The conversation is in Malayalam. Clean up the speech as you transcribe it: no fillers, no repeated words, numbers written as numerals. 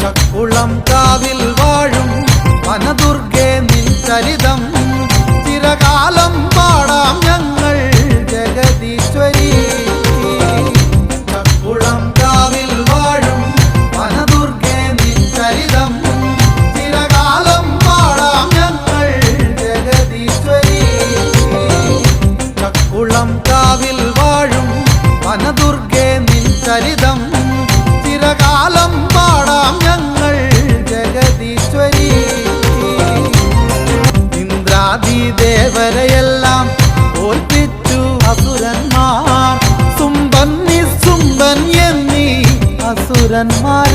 ചക്കുളം കാവിൽ വാഴും വനദുർഗേ നിൻ ചരിതം ചിരകാലം പാടാം ഞങ്ങൾ ജഗദീശ്വരി. ചക്കുളം കാവിൽ വാഴും വനദുർഗേ നിൻ ചരിതം ചിരകാലം പാടാം ഞങ്ങൾ ജഗദീശ്വരി. ചക്കുളം കാവിൽ വാഴും വനദുർഗേ നിൻ ചരിതം ചിരകാലം പാടാം ഞങ്ങൾ ജഗദീശ്വരി. ഇന്ദ്രാദിദേവരെയെല്ലാം തോൽപ്പിച്ചു അസുരന്മാർ, സുംബൻ നിസുംബൻ എന്നീ അസുരന്മാർ